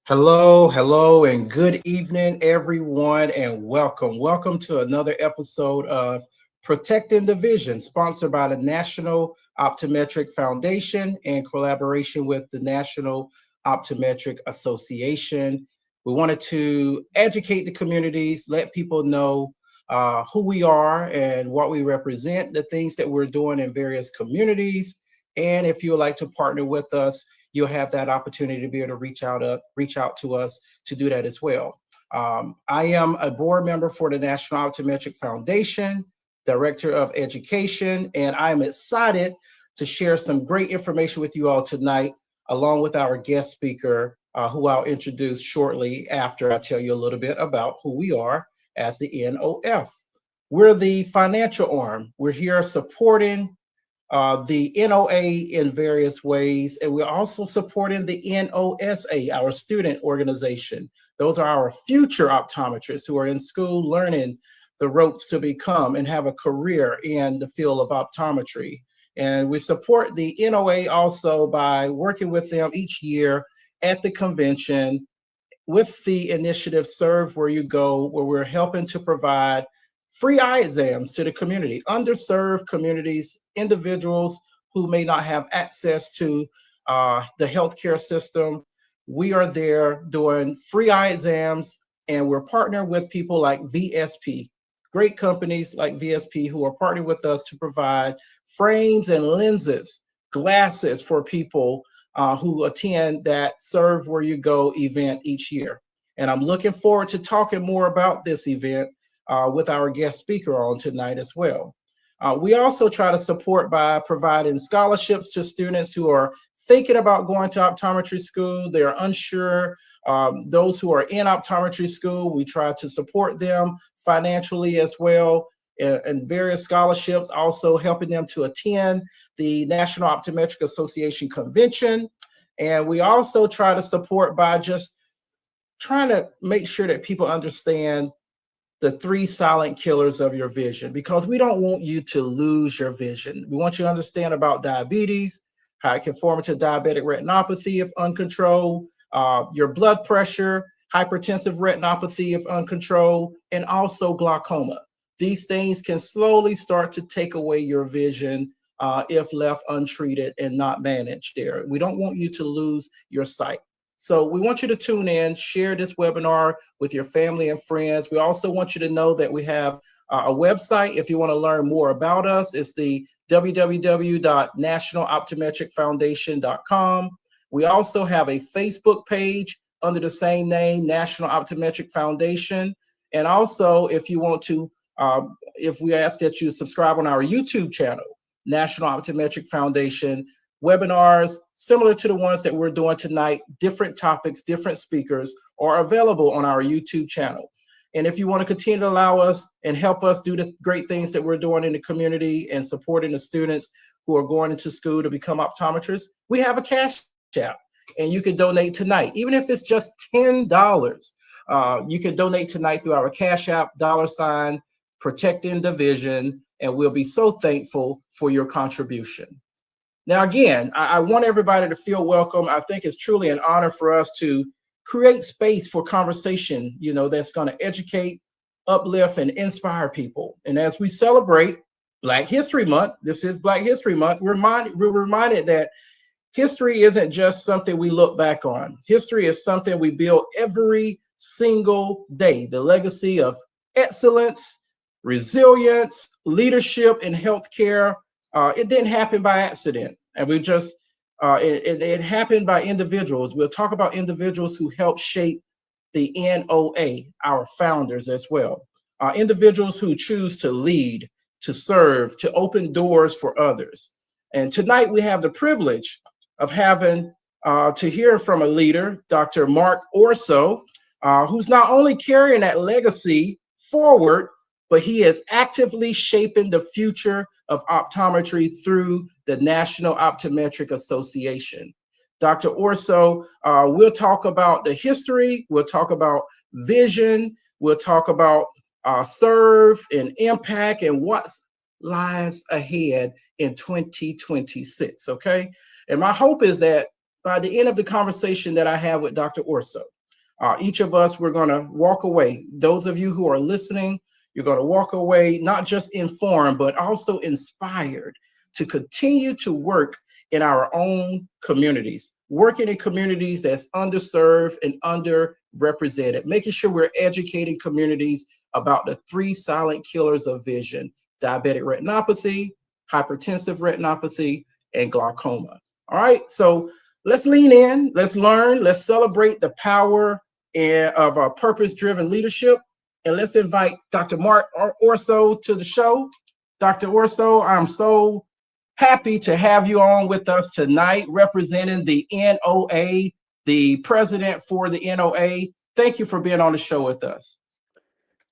Hello, hello, and good evening, everyone, and welcome. Welcome to another episode of Protecting the Vision, sponsored by the National Optometric Foundation in collaboration with the National Optometric Association. We wanted to educate the communities, let people know who we are and what we represent, the things that we're doing in various communities. And if you would like to partner with us, you'll have that opportunity to be able to reach out to us to do that as well. I am a board member for the National Optometric Foundation, Director of Education, and I'm excited to share some great information with you all tonight, along with our guest speaker, who I'll introduce shortly after I tell you a little bit about who we are as the NOF. We're the financial arm. We're here supporting the NOA in various ways, and we're also supporting the NOSA, our student organization. Those are our future optometrists who are in school learning the ropes to become and have a career in the field of optometry. And we support the NOA also by working with them each year at the convention with the initiative Serve Where You Go, where we're helping to provide free eye exams to the community, underserved communities, individuals who may not have access to the healthcare system. We are there doing free eye exams, and we're partnering with people like VSP, great companies like VSP who are partnering with us to provide frames and lenses, glasses for people who attend that Serve Where You Go event each year. And I'm looking forward to talking more about this event with our guest speaker on tonight as well. We also try to support by providing scholarships to students who are thinking about going to optometry school. They're unsure. Those who are in optometry school, we try to support them financially as well, and various scholarships, also helping them to attend the National Optometric Association convention. And we also try to support by just trying to make sure that people understand the three silent killers of your vision, because we don't want you to lose your vision. We want you to understand about diabetes, how it can form into diabetic retinopathy if uncontrolled, your blood pressure, hypertensive retinopathy if uncontrolled, and also glaucoma. These things can slowly start to take away your vision if left untreated and not managed there. We don't want you to lose your sight. So we want you to tune in, share this webinar with your family and friends. We also want you to know that we have a website if you want to learn more about us. It's the www.nationaloptometricfoundation.com. We also have a Facebook page under the same name, National Optometric Foundation. And also, if you want to, if we ask that you subscribe on our YouTube channel, National Optometric Foundation. Webinars similar to the ones that we're doing tonight, different topics, different speakers are available on our YouTube channel. And if you want to continue to allow us and help us do the great things that we're doing in the community and supporting the students who are going into school to become optometrists, we have a Cash App, and you can donate tonight. Even if it's just $10, you can donate tonight through our Cash App, $ Protecting the Vision, and we'll be so thankful for your contribution. Now, again, I want everybody to feel welcome. I think it's truly an honor for us to create space for conversation, that's going to educate, uplift, and inspire people. And as we celebrate Black History Month, this is Black History Month, we're reminded that history isn't just something we look back on. History is something we build every single day. The legacy of excellence, resilience, leadership in healthcare. It didn't happen by accident, and it happened by individuals. We'll talk about individuals who helped shape the NOA, our founders as well. Individuals who choose to lead, to serve, to open doors for others. And tonight we have the privilege of having to hear from a leader, Dr. Mark Orso, who's not only carrying that legacy forward, but he is actively shaping the future of optometry through the National Optometric Association. Dr. Orso, we'll talk about the history, we'll talk about vision, we'll talk about serve and impact and what lies ahead in 2026, okay? And my hope is that by the end of the conversation that I have with Dr. Orso, Each of us, we're going to walk away. Those of you who are listening, you're going to walk away not just informed, but also inspired to continue to work in our own communities, working in communities that's underserved and underrepresented, making sure we're educating communities about the three silent killers of vision: diabetic retinopathy, hypertensive retinopathy, and glaucoma. All right, so let's lean in, let's learn, let's celebrate the power of our purpose-driven leadership, and let's invite Dr. Mark Orso to the show. Dr. Orso, I'm so happy to have you on with us tonight, representing the NOA, the president for the NOA. Thank you for being on the show with us.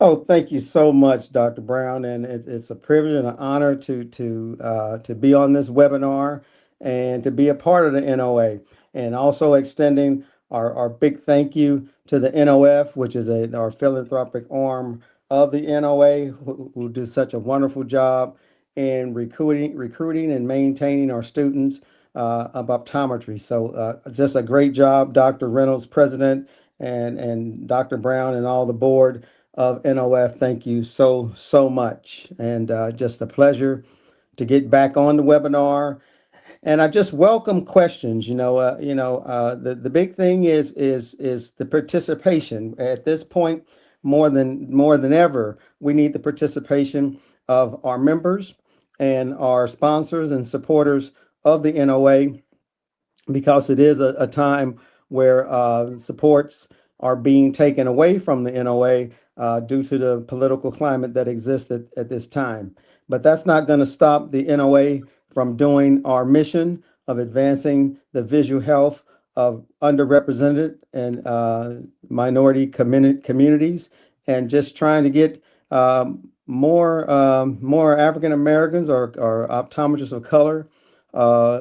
Oh, thank you so much, Dr. Brown, and it's a privilege and an honor to be on this webinar and to be a part of the NOA, and also extending our big thank you to the NOF, which is our philanthropic arm of the NOA, who do such a wonderful job in recruiting and maintaining our students of optometry. So just a great job, Dr. Reynolds, president, and Dr. Brown and all the board of NOF. Thank you so much, and just a pleasure to get back on the webinar. And I just welcome questions. The big thing is the participation. At this point, more than ever, we need the participation of our members and our sponsors and supporters of the NOA, because it is a time where supports are being taken away from the NOA due to the political climate that exists at this time. But that's not going to stop the NOA from doing our mission of advancing the visual health of underrepresented and minority communities, and just trying to get more African Americans or optometrists of color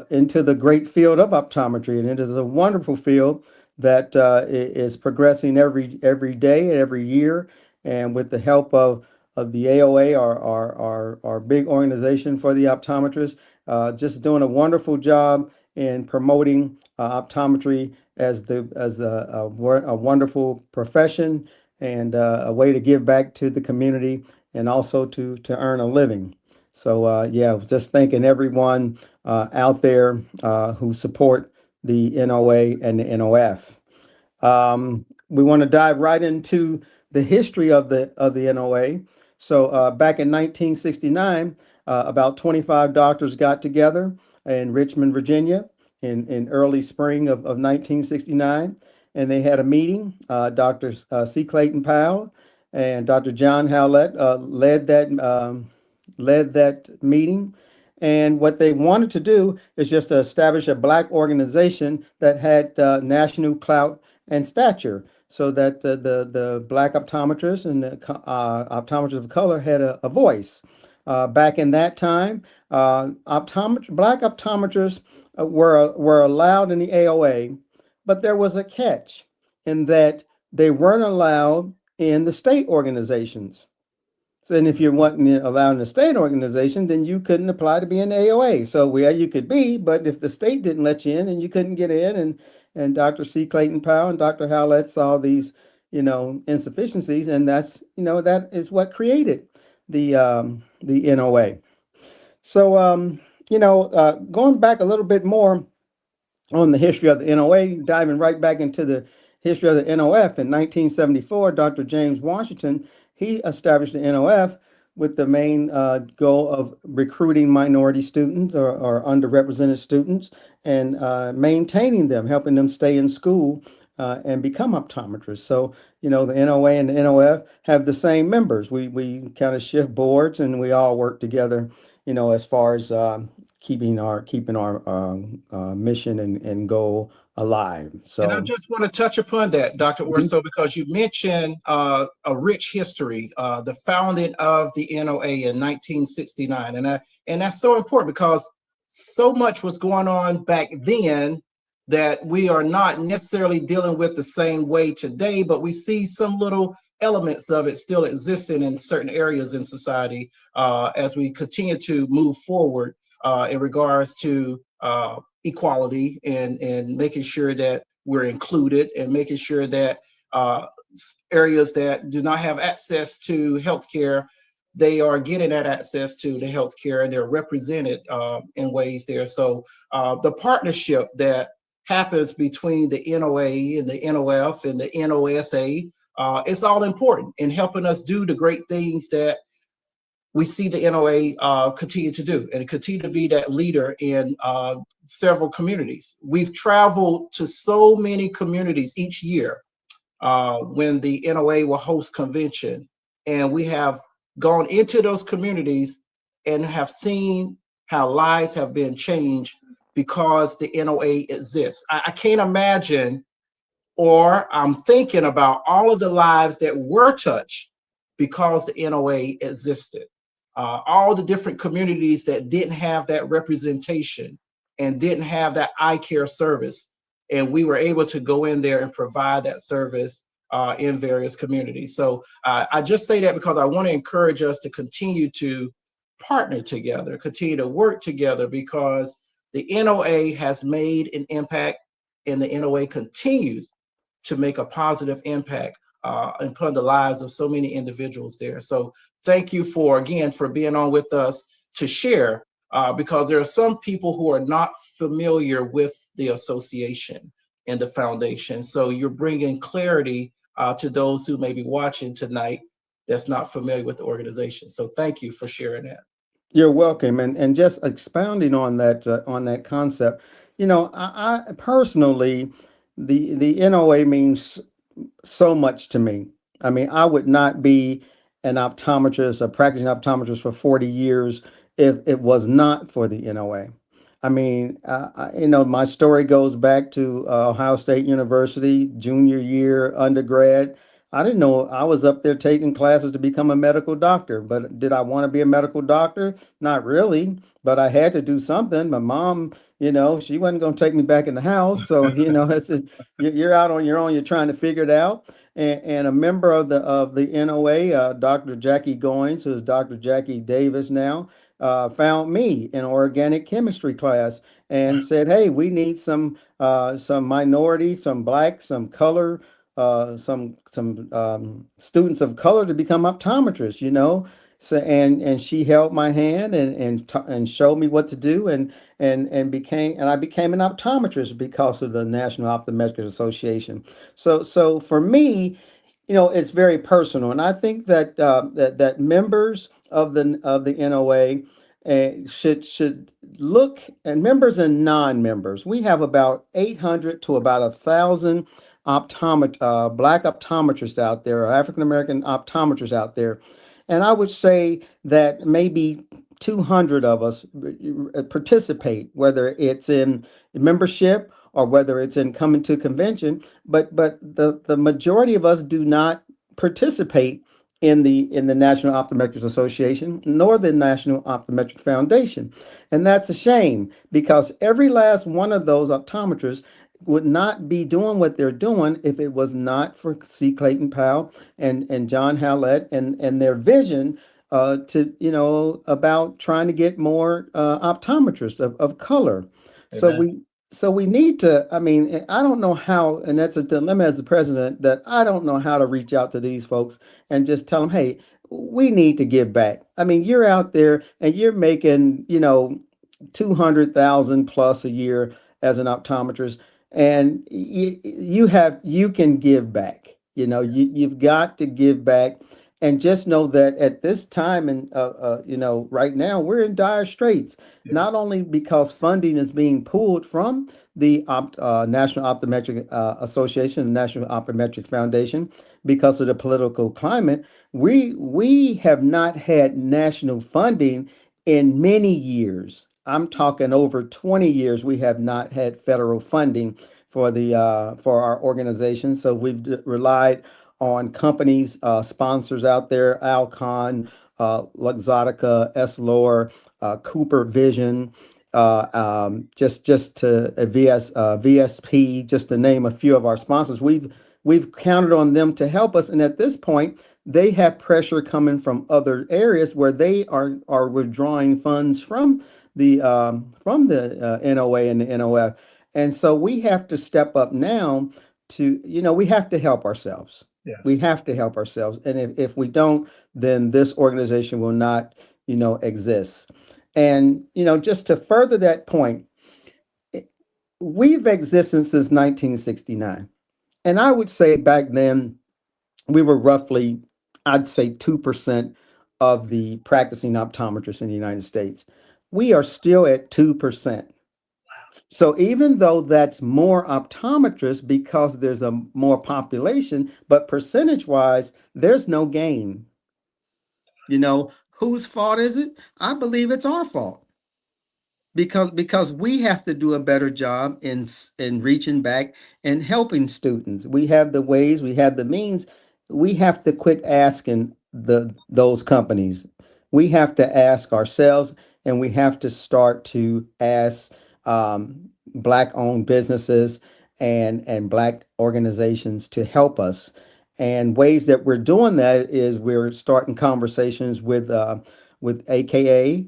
into the great field of optometry. And it is a wonderful field that is progressing every day and every year. And with the help of the AOA, our big organization for the optometrists, just doing a wonderful job in promoting optometry as a wonderful profession, and a way to give back to the community, and also to earn a living. So just thanking everyone out there who support the NOA and the NOF. We want to dive right into the history of the NOA. So back in 1969, about 25 doctors got together in Richmond, Virginia, in early spring of 1969, and they had a meeting. Dr. C. Clayton Powell and Dr. John Howlett led that meeting. And what they wanted to do is just to establish a Black organization that had national clout and stature, so that the Black optometrists and the optometrists of color had a voice. Back in that time, Black optometrists were allowed in the AOA, but there was a catch in that they weren't allowed in the state organizations. So, and if you weren't allowed in the state organization, then you couldn't apply to be in the AOA. So where you could be, but if the state didn't let you in, then you couldn't get in. And Dr. C. Clayton Powell and Dr. Howlett saw these, insufficiencies, and that is what created the NOA. So, going back a little bit more on the history of the NOA, diving right back into the history of the NOF, in 1974, Dr. James Washington, he established the NOF with the main goal of recruiting minority students or underrepresented students, and maintaining them, helping them stay in school and become optometrists. So, the NOA and the NOF have the same members. We kind of shift boards, and we all work together, as far as keeping our mission and goal alive. So, and I just want to touch upon that, Dr. Orso, because you mentioned a rich history, the founding of the NOA in 1969, and that's so important, because so much was going on back then that we are not necessarily dealing with the same way today, but we see some little elements of it still existing in certain areas in society as we continue to move forward in regards to equality and making sure that we're included, and making sure that areas that do not have access to healthcare, they are getting that access to the healthcare, and they're represented in ways there. So the partnership that happens between the NOA and the NOF and the NOSA, it's all important in helping us do the great things that we see the NOA continue to do and continue to be that leader in several communities. We've traveled to so many communities each year when the NOA will host convention, and we have gone into those communities and have seen how lives have been changed because the NOA exists. I can't imagine, or I'm thinking about all of the lives that were touched because the NOA existed. All the different communities that didn't have that representation and didn't have that eye care service. And we were able to go in there and provide that service in various communities. So I just say that because I want to encourage us to continue to partner together, continue to work together, because the NOA has made an impact and the NOA continues to make a positive impact upon the lives of so many individuals there. So thank you again for being on with us to share, because there are some people who are not familiar with the association and the foundation. So you're bringing clarity to those who may be watching tonight that's not familiar with the organization. So thank you for sharing that. You're welcome. And just expounding on that concept, I personally, the NOA means so much to me. I mean, I would not be an optometrist, a practicing optometrist for 40 years if it was not for the NOA. I mean, my story goes back to Ohio State University, junior year, undergrad. I didn't know I was up there taking classes to become a medical doctor, but did I want to be a medical doctor? Not really, but I had to do something. My mom, she wasn't going to take me back in the house. So, you're out on your own. You're trying to figure it out. And a member of the NOA, Dr. Jackie Goins, who is Dr. Jackie Davis now, found me in organic chemistry class and said, "Hey, we need some minority, some black, some color, some students of color to become optometrists." So and she held my hand and showed me what to do, and I became an optometrist because of the National Optometric Association. So for me, it's very personal, and I think that members of the NOA should look, and members and non-members. We have about 800 to about 1,000 black optometrists out there, or African American optometrists out there, and I would say that maybe 200 of us participate, whether it's in membership or whether it's in coming to convention, but the majority of us do not participate in the National Optometric Association nor the National Optometric Foundation. And that's a shame, because every last one of those optometrists would not be doing what they're doing if it was not for C. Clayton Powell and John Hallett and their vision about trying to get more optometrists of color. So Amen. we need to, I mean, I don't know how, and that's a dilemma as the president, that I don't know how to reach out to these folks and just tell them, hey, we need to give back. I mean, you're out there and you're making, 200,000 plus a year as an optometrist, and you can give back. You've got to give back, and just know that at this time, and right now, we're in dire straits. Yes. Not only because funding is being pulled from the National Optometric Association and National Optometric Foundation because of the political climate. We have not had national funding in many years. I'm talking over 20 years. We have not had federal funding for our organization. So we've relied on companies, sponsors out there: Alcon, Luxottica, Essilor, Cooper Vision, just to VSP, just to name a few of our sponsors. We've counted on them to help us, and at this point, they have pressure coming from other areas where they are withdrawing funds from the NOA and the NOF, and so we have to step up now to, we have to help ourselves. We Yes. have to help ourselves. And if we don't, then this organization will not, exist. And, just to further that point, we've existed since 1969. And I would say back then, we were roughly, I'd say 2% of the practicing optometrists in the United States. We are still at 2%. So even though that's more optometrists because there's a more population, but percentage wise, there's no gain. Whose fault is it? I believe it's our fault because we have to do a better job in reaching back and helping students. We have the ways, we have the means. We have to quit asking those companies. We have to ask ourselves, and we have to start to ask black owned businesses and black organizations to help us. And ways that we're doing that is we're starting conversations with AKA,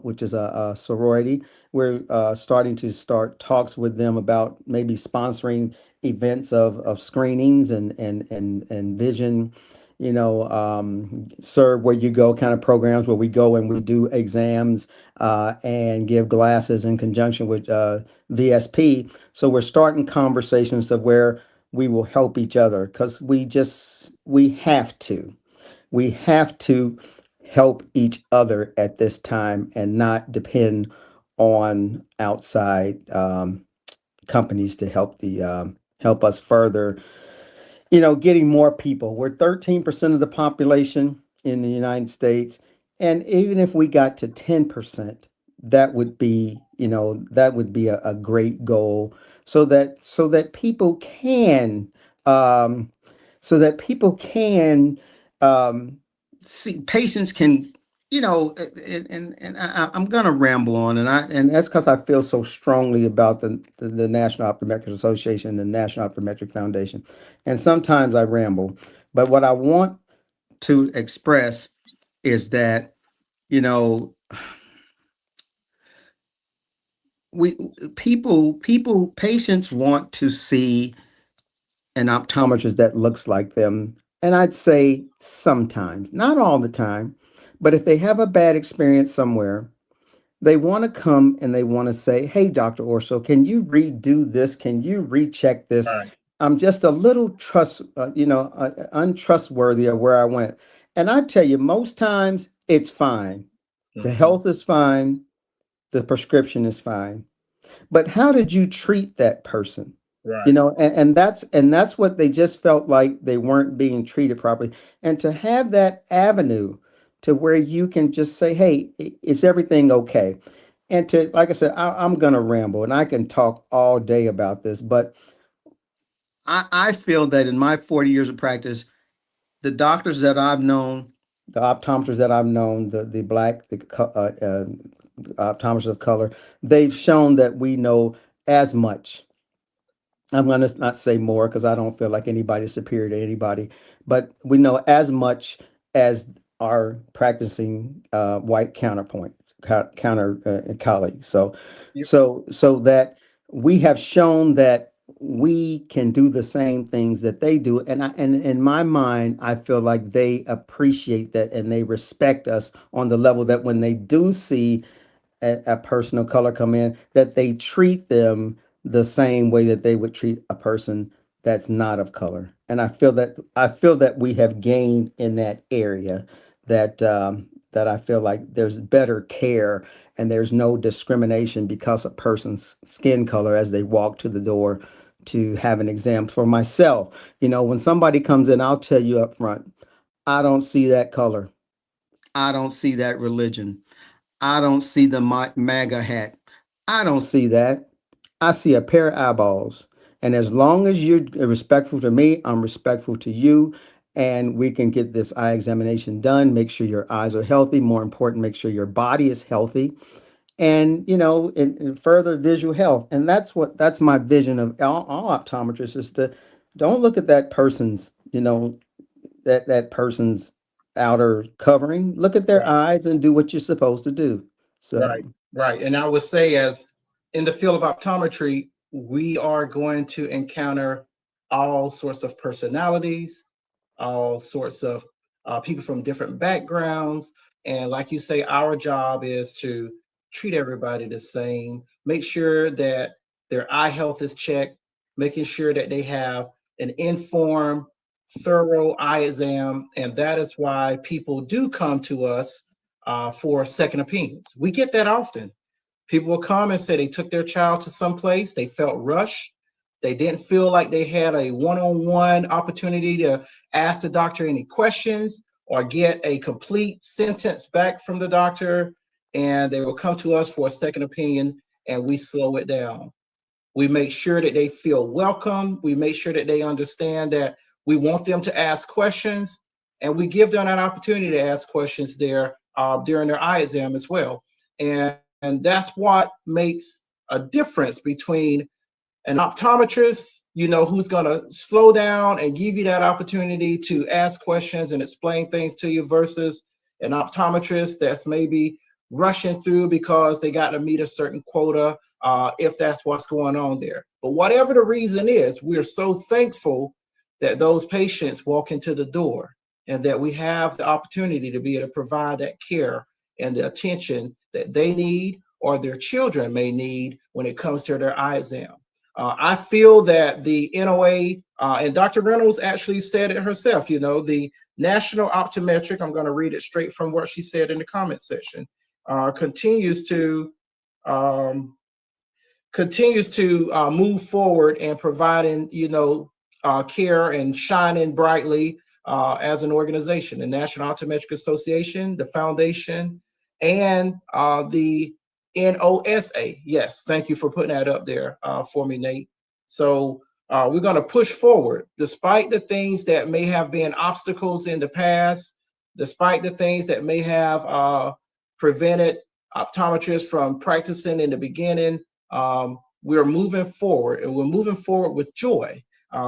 which is a sorority. We're starting to start talks with them about maybe sponsoring events of screenings and vision, serve where you go kind of programs where we go and we do exams and give glasses in conjunction with VSP. So we're starting conversations of where we will help each other because we have to. We have to help each other at this time and not depend on outside companies to help us further, getting more people. We're 13% of the population in the United States. And even if we got to 10%, that would be, a great goal so that people can um, um, see patients can, I'm gonna ramble on, and that's because I feel so strongly about the National Optometric Association and the National Optometric Foundation, and sometimes I ramble. But what I want to express is that, you know we patients want to see an optometrist that looks like them. And I'd say sometimes, not all the time, but if they have a bad experience somewhere, they want to come and they want to say, "Hey, Dr. Orso, can you redo this? Can you recheck this? Right. I'm just a little untrustworthy of where I went." And I tell you, most times it's fine. The Hmm. health is fine. The prescription is fine. But how did you treat that person? Right. And that's what they just felt like they weren't being treated properly. And to have that avenue to where you can just say, "Hey, is everything okay?" And to, like I said, I'm gonna ramble and I can talk all day about this, but I feel that in my 40 years of practice, the doctors that I've known, the optometrists that I've known, the black, optometrists of color, they've shown that we know as much. I'm going to not say more because I don't feel like anybody's superior to anybody, but we know as much as our practicing white counter colleagues. So, Yep. so that we have shown that we can do the same things that they do, and in my mind, I feel like they appreciate that and they respect us on the level that when they do see a person of color come in, that they treat them the same way that they would treat a person that's not of color. And I feel that we have gained in that area, that I feel like there's better care and there's no discrimination because of person's skin color as they walk to the door to have an exam. For myself, when somebody comes in, I'll tell you up front, I don't see that color. I don't see that religion. I don't see the MAGA hat. I don't see that. I see a pair of eyeballs. And as long as you're respectful to me, I'm respectful to you. And we can get this eye examination done. Make sure your eyes are healthy. More important, make sure your body is healthy. And, and further visual health. And that's my vision of all optometrists is to don't look at that person's, that person's outer covering. Look at their Right. eyes and do what you're supposed to do. Right. So, Right. And I would say, as in the field of optometry, we are going to encounter all sorts of personalities, all sorts of people from different backgrounds. And like you say, our job is to treat everybody the same, make sure that their eye health is checked, making sure that they have an informed, thorough eye exam. And that is why people do come to us for second opinions. We get that often. People will come and say they took their child to some place, they felt rushed, they didn't feel like they had a one-on-one opportunity to ask the doctor any questions or get a complete sentence back from the doctor, and they will come to us for a second opinion, and we slow it down. We make sure that they feel welcome. We make sure that they understand that we want them to ask questions, and we give them an opportunity to ask questions there during their eye exam as well. And that's what makes a difference between an optometrist, who's going to slow down and give you that opportunity to ask questions and explain things to you versus an optometrist that's maybe rushing through because they got to meet a certain quota, if that's what's going on there. But whatever the reason is, we're so thankful that those patients walk into the door and that we have the opportunity to be able to provide that care and the attention that they need or their children may need when it comes to their eye exam. I feel that the NOA, and Dr. Reynolds actually said it herself, the National Optometric, I'm going to read it straight from what she said in the comment section, continues to move forward and providing, care and shining brightly as an organization. The National Optometric Association, the foundation, and the NOSA. Yes, thank you for putting that up there for me, Nate. So we're going to push forward despite the things that may have been obstacles in the past, despite the things that may have prevented optometrists from practicing in the beginning. We're moving forward, and we're moving forward with joy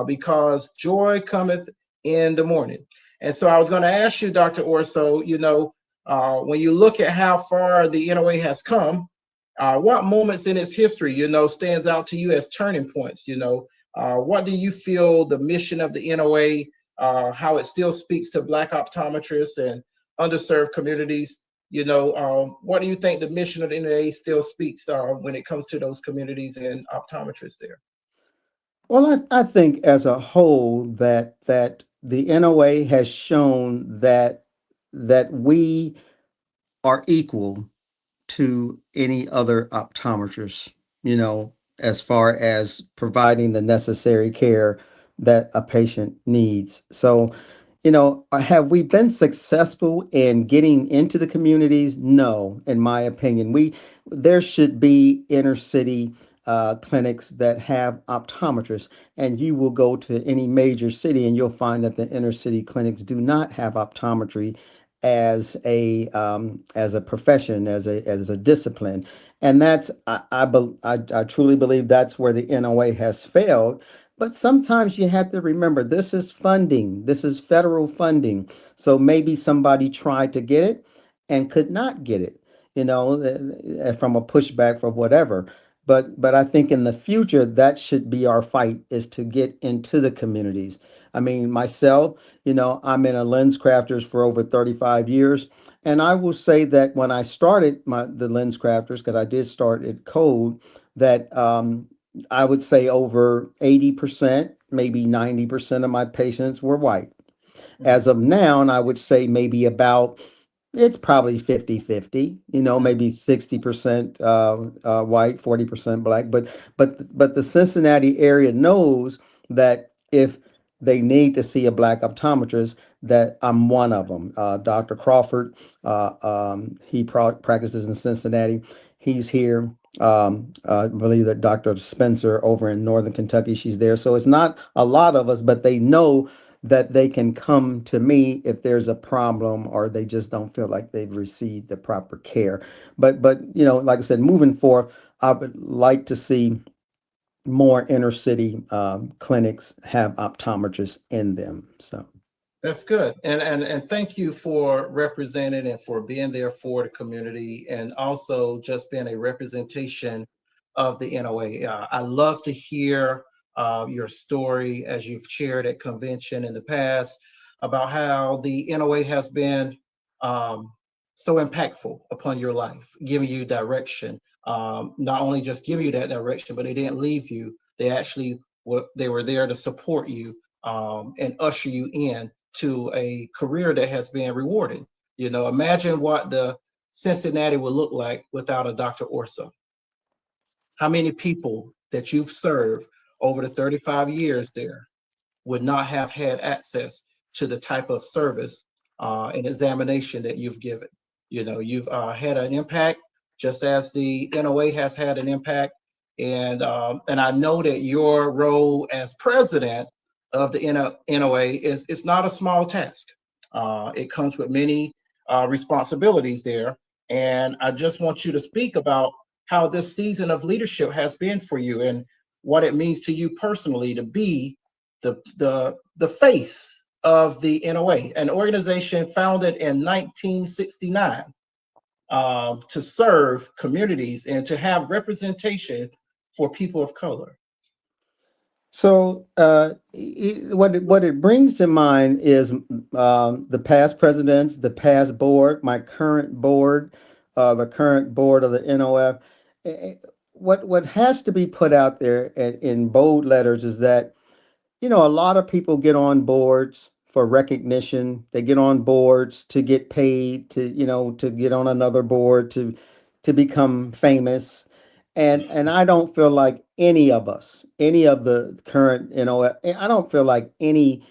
because joy cometh in the morning. And so I was going to ask you, Dr. Orso, when you look at how far the NOA has come, what moments in its history, stands out to you as turning points? What do you feel the mission of the NOA, how it still speaks to Black optometrists and underserved communities? What do you think the mission of the NOA still speaks when it comes to those communities and optometrists there? Well, I think as a whole that the NOA has shown that we are equal to any other optometrist, as far as providing the necessary care that a patient needs. So, have we been successful in getting into the communities? No, in my opinion. There should be inner city clinics that have optometrists, and you will go to any major city and you'll find that the inner city clinics do not have optometry as a profession, as a discipline. And that's I truly believe that's where the NOA has failed. But sometimes you have to remember this is funding, this is federal funding. So maybe somebody tried to get it and could not get it, from a pushback for whatever. But I think in the future that should be our fight, is to get into the communities. I mean, myself, I'm in a lens crafters for over 35 years. And I will say that when I started the lens crafters, because I did start at Code, that I would say over 80%, maybe 90% of my patients were white. As of now, and I would say maybe about, it's probably 50-50, maybe 60% white, 40% black. But the Cincinnati area knows that if they need to see a Black optometrist, that I'm one of them. Dr. Crawford, he practices in Cincinnati. He's here. I believe that Dr. Spencer over in Northern Kentucky, she's there. So it's not a lot of us, but they know that they can come to me if there's a problem or they just don't feel like they've received the proper care. But like I said, moving forward, I would like to see more inner city clinics have optometrists in them. So That's good. And thank you for representing and for being there for the community and also just being a representation of the NOA. I love to hear your story as you've shared at convention in the past about how the NOA has been um, so impactful upon your life, giving you direction. Not only just give you that direction, but they didn't leave you. They actually they were there to support you and usher you in to a career that has been rewarding. You know, imagine what the Cincinnati would look like without a Dr. Orso. How many people that you've served over the 35 years there would not have had access to the type of service and examination that you've given? You know, you've had an impact just as the NOA has had an impact. And I know that your role as president of the NOA is not a small task. It comes with many responsibilities there. And I just want you to speak about how this season of leadership has been for you and what it means to you personally to be the face of the NOA, an organization founded in 1969 to serve communities and to have representation for people of color. So, what it brings to mind is the past presidents, the past board, my current board, the current board of the NOF. What has to be put out there in bold letters is that, you know, a lot of people get on boards for recognition. They get on boards to get paid, to, you know, to get on another board, to become famous. And I don't feel like any of us, any of the current, you know, I don't feel like any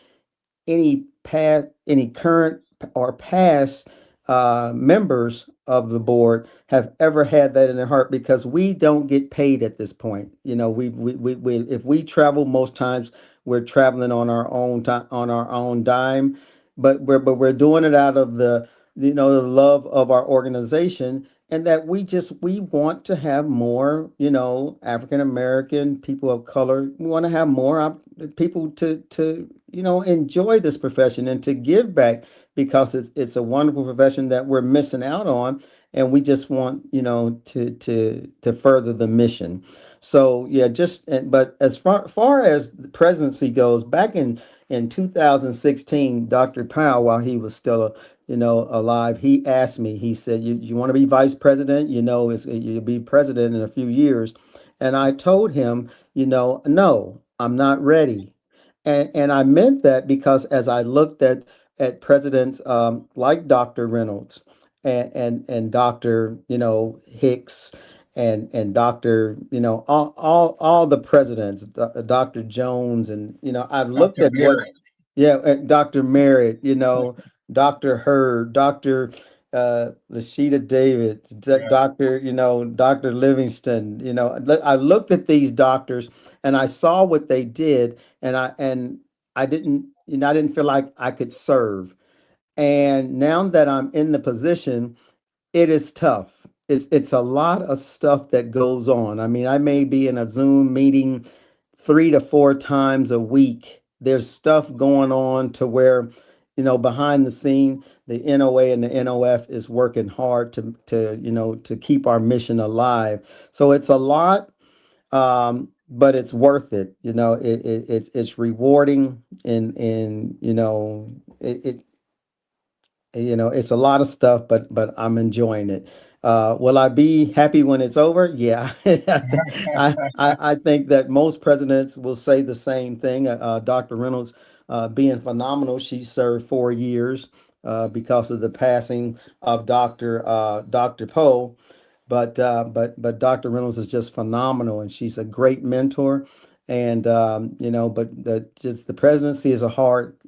current or past members of the board have ever had that in their heart, because we don't get paid at this point. You know, we if we travel, most times we're traveling on our own time, on our own dime, but we're doing it out of the, you know, the love of our organization, and that we want to have more, you know, African American people of color. We want to have more people to, you know, enjoy this profession and to give back, because it's a wonderful profession that we're missing out on, and we just want, you know, to further the mission. So yeah, but as far as the presidency goes, back in 2016, Dr. Powell, while he was still you know, alive, he asked me, he said, you want to be vice president? You know, you'll be president in a few years. And I told him, you know, no, I'm not ready. And I meant that because as I looked at presidents like Dr. Reynolds and Dr. You know, Hicks and Dr. You know, all the presidents, Dr. Jones, and you know, I've looked Dr. at what, Merritt. yeah, Dr. Merritt, you know, Dr. Hurd, Dr. Lashida David, Right. Dr. You know, Dr. Livingston, you know, I looked at these doctors and I saw what they did, and I didn't, you know, I didn't feel like I could serve. And now that I'm in the position, it is tough. It's a lot of stuff that goes on. I mean, I may be in a Zoom meeting 3 to 4 times a week. There's stuff going on to where, you know, behind the scene, the NOA and the NOF is working hard to you know, to keep our mission alive. So it's a lot, but it's worth it. You know, it's rewarding, and you know, you know, it's a lot of stuff, but I'm enjoying it. Will I be happy when it's over? Yeah. I think that most presidents will say the same thing. Dr. Reynolds, being phenomenal, she served 4 years because of the passing of Dr. Poe. But Dr. Reynolds is just phenomenal, and she's a great mentor. And you know, but just the presidency is a hard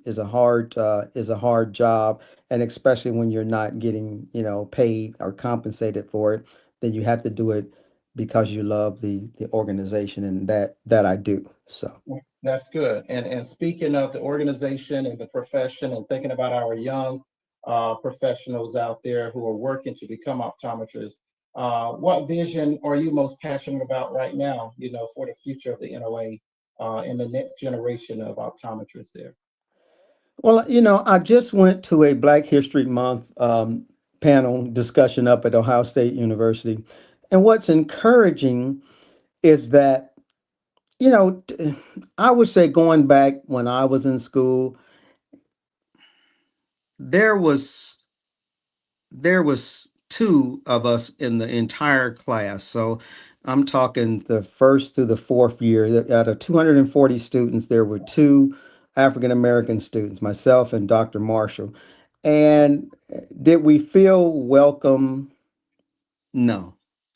job, and especially when you're not getting, you know, paid or compensated for it, then you have to do it because you love the organization, and that I do. So That's good. And speaking of the organization and the profession and thinking about our young professionals out there who are working to become optometrists, what vision are you most passionate about right now, you know, for the future of the NOA and the next generation of optometrists there? well, you know, I just went to a Black History Month panel discussion up at Ohio State University, and what's encouraging is that You know, I would say going back when I was in school, there was there was two of us in the entire class. So I'm talking the first through the fourth year. Out of 240 students, there were two African American students, myself and Dr. Marshall. And did we feel welcome? No.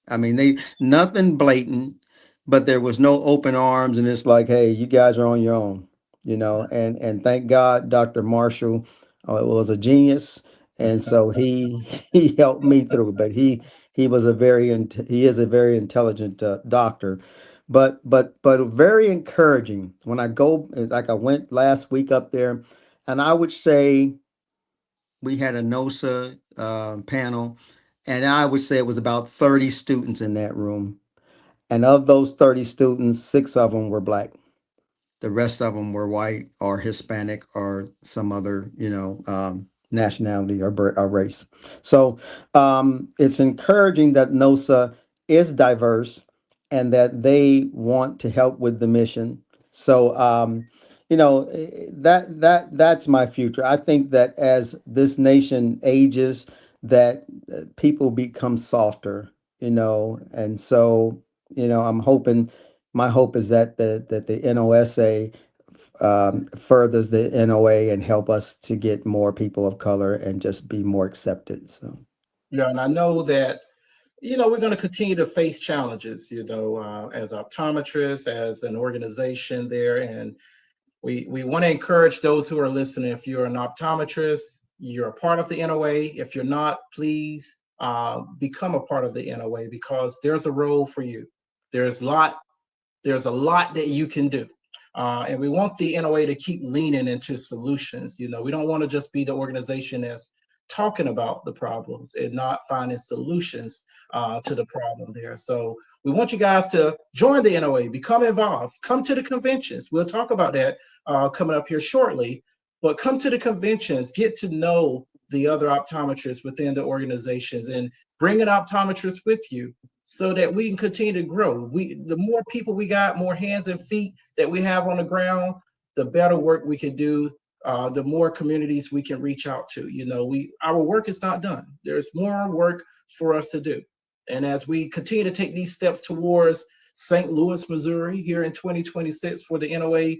I mean, they nothing blatant, but there was no open arms, and it's like, hey, you guys are on your own, you know. And thank God, Dr. Marshall was a genius, and so he he helped me through. But he was a he is a very intelligent doctor, but very encouraging. When I go, like I went last week up there, and I would say we had a NOSA panel, and I would say it was about 30 students in that room. And of those 30 students, six of them were black. The rest of them were white or Hispanic or some other, nationality or race. So it's encouraging that NOSA is diverse and that they want to help with the mission. So that's my future. I think that as this nation ages, that people become softer, and so I'm hoping. My hope is that the NOSA furthers the NOA and help us to get more people of color and just be more accepted. So Yeah, and I know that we're going to continue to face challenges, as optometrists, as an organization there. And we want to encourage those who are listening. If you're an optometrist, you're a part of the NOA. If you're not, please become a part of the NOA, because there's a role for you. There's a lot there's a lot that you can do. And we want the NOA to keep leaning into solutions. We don't want to just be the organization that's talking about the problems and not finding solutions to the problem there. So we want you guys to join the NOA, become involved, come to the conventions. We'll talk about that coming up here shortly. But come to the conventions, get to know the other optometrists within the organizations, and bring an optometrist with you so that we can continue to grow. The more people we got, more hands and feet that we have on the ground, the better work we can do. The more communities we can reach out to. Our work is not done. There's more work for us to do. And as we continue to take these steps towards St. Louis, Missouri, here in 2026 for the NOA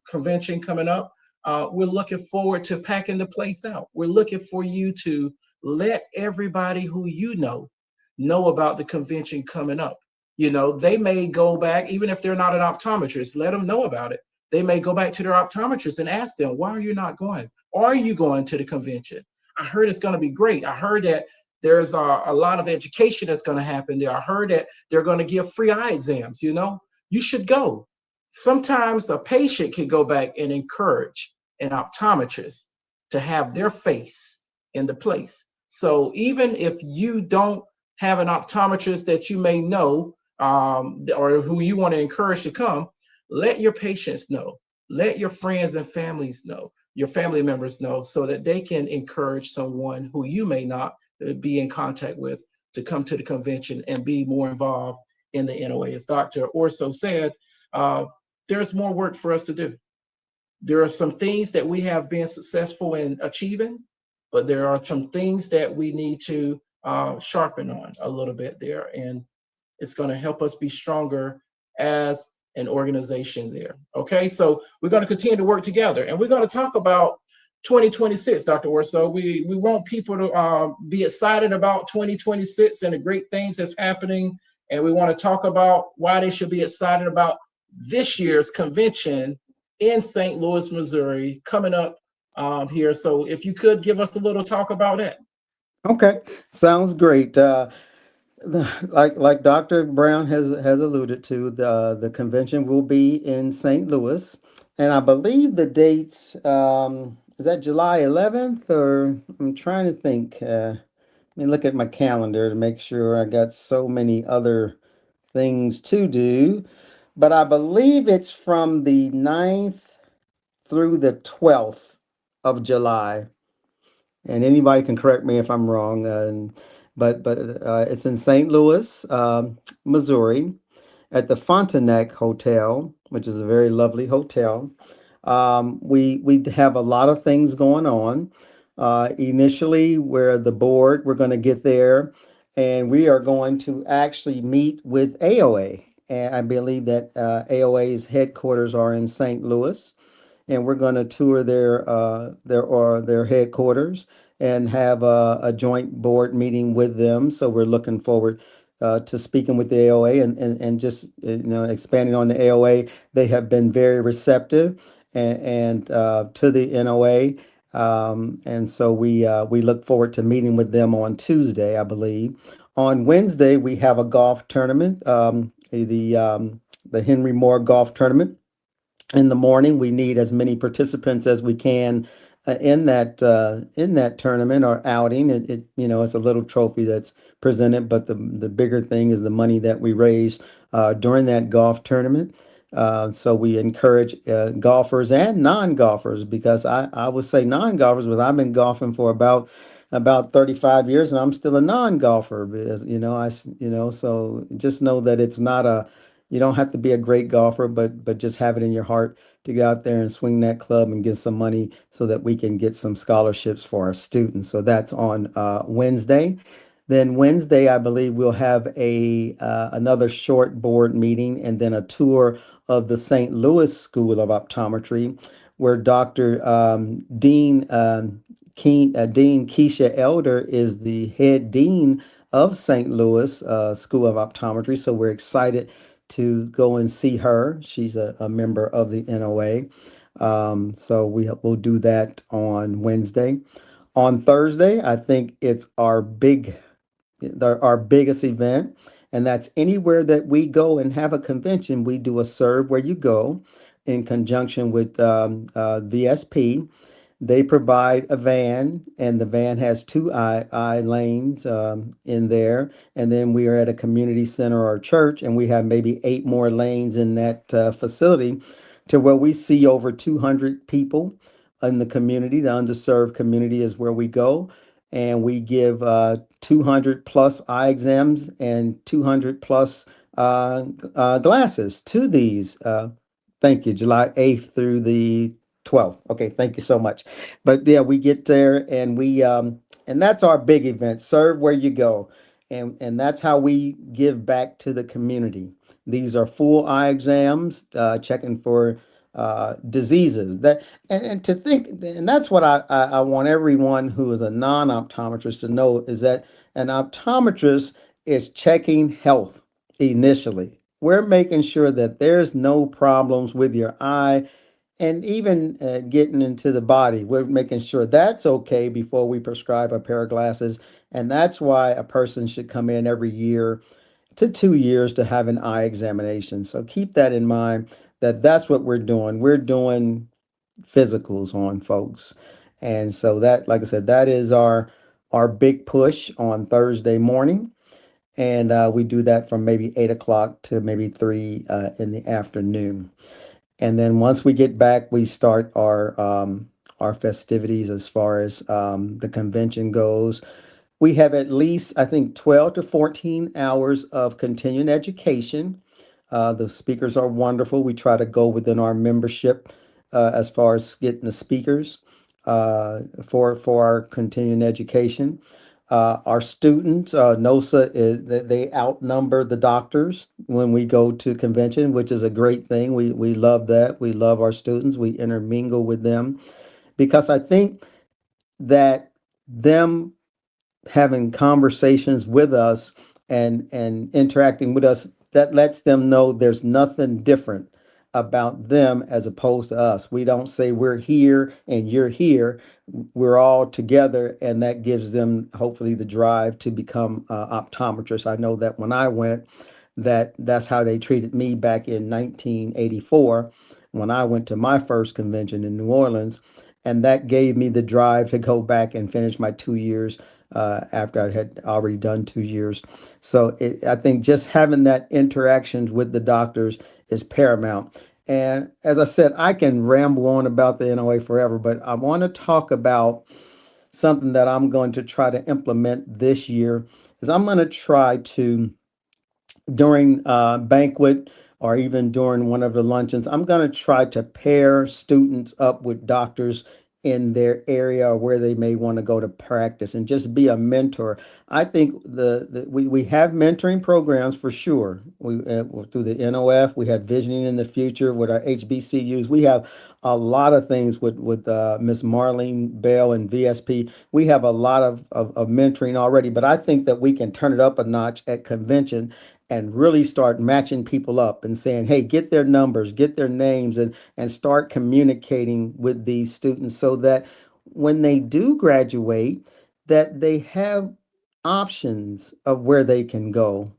convention coming up, we're looking forward to packing the place out. We're looking for you to let everybody who know about the convention coming up. They may go back, even if they're not an optometrist, let them know about it. They may go back to their optometrist and ask them, why are you not going? Are you going to the convention? I heard it's going to be great. I heard that there's a lot of education that's going to happen there. I heard that they're going to give free eye exams. You should go. Sometimes a patient can go back and encourage an optometrist to have their face in the place. So even if you don't have an optometrist that you may know, or who you want to encourage to come, let your patients know. Let your friends and families know, your family members know, so that they can encourage someone who you may not be in contact with to come to the convention and be more involved in the NOA. As Dr. Orso said, there's more work for us to do. There are some things that we have been successful in achieving, but there are some things that we need to sharpen on a little bit there. And it's going to help us be stronger as an organization there. Okay, so we're going to continue to work together, and we're going to talk about 2026, Dr. Orso. We want people to be excited about 2026 and the great things that's happening, and we want to talk about why they should be excited about this year's convention in St. Louis, Missouri, coming up here. So if you could give us a little talk about that. okay, sounds great. Like Dr. Brown has alluded to, the convention will be in St. Louis, and I believe the dates is that July 11th, or I'm trying to think. Let me look at my calendar to make sure. I got so many other things to do, but I believe it's from the 9th through the 12th of July. And anybody can correct me if I'm wrong. But it's in St. Louis, Missouri, at the Frontenac Hotel, which is a very lovely hotel. We have a lot of things going on. Initially, where the board, we're going to get there, and we are going to actually meet with AOA. And I believe that AOA's headquarters are in St. Louis, and we're going to tour their headquarters and have a joint board meeting with them. So we're looking forward to speaking with the AOA and just expanding on the AOA. They have been very receptive and to the NOA. And so we look forward to meeting with them on Tuesday, I believe. On Wednesday, we have a golf tournament, the Henry Moore Golf Tournament. In the morning, we need as many participants as we can in that tournament or outing. It's a little trophy that's presented, but the bigger thing is the money that we raise during that golf tournament. So we encourage golfers and non-golfers, because I would say non-golfers, but I've been golfing for about 35 years and I'm still a non-golfer, because so just know that it's not you don't have to be a great golfer, but just have it in your heart to get out there and swing that club and get some money so that we can get some scholarships for our students. So that's on Wednesday. Then Wednesday, I believe we'll have a another short board meeting and then a tour of the St. Louis School of Optometry, where Dr. Dean Keisha Elder is the head dean of St. Louis School of Optometry. So we're excited to go and see her. She's a member of the NOA. So we'll do that on Wednesday. On Thursday, I think it's our biggest event, and that's anywhere that we go and have a convention. We do a serve where you go in conjunction with VSP. They provide a van, and the van has two I lanes in there. And then we are at a community center or church, and we have maybe 8 more lanes in that facility, to where we see over 200 people in the community. The underserved community is where we go, and we give 200 plus eye exams and 200 plus glasses to these. Thank you. July 8th through the 12th. Okay, thank you so much. But yeah, we get there and and that's our big event. Serve where you go. And that's how we give back to the community. These are full eye exams, checking for diseases that and to think, and that's what I want everyone who is a non-optometrist to know, is that an optometrist is checking health initially. We're making sure that there's no problems with your eye, and even getting into the body. We're making sure that's okay before we prescribe a pair of glasses. And that's why a person should come in every year to 2 years to have an eye examination. So keep that in mind, that that's what we're doing. We're doing physicals on folks. And so that, like I said, that is our big push on Thursday morning. And we do that from maybe 8 o'clock to maybe 3 in the afternoon. And then once we get back, we start our festivities as far as the convention goes. We have at least, I think, 12 to 14 hours of continuing education. The speakers are wonderful. We try to go within our membership as far as getting the speakers for our continuing education. Our students, NOSA, they outnumber the doctors when we go to convention, which is a great thing. We love that. We love our students. We intermingle with them, because I think that them having conversations with us and interacting with us, that lets them know there's nothing different about them as opposed to us. We don't say we're here and you're here. We're all together, and that gives them hopefully the drive to become optometrists. I know that when I went, that's how they treated me back in 1984 when I went to my first convention in New Orleans, and that gave me the drive to go back and finish my 2 years after I had already done 2 years. So I think just having that interactions with the doctors is paramount. And as I said, I can ramble on about the NOA forever, but I want to talk about something that I'm going to try to implement this year. Is I'm going to try to during banquet or even during one of the luncheons, I'm going to try to pair students up with doctors in their area or where they may want to go to practice and just be a mentor. I think we have mentoring programs for sure. We through the NOF, we have visioning in the future with our HBCUs. We have a lot of things with Miss Marlene Bell and VSP. We have a lot of mentoring already, but I think that we can turn it up a notch at convention and really start matching people up and saying, hey, get their numbers, get their names, and start communicating with these students so that when they do graduate, that they have options of where they can go,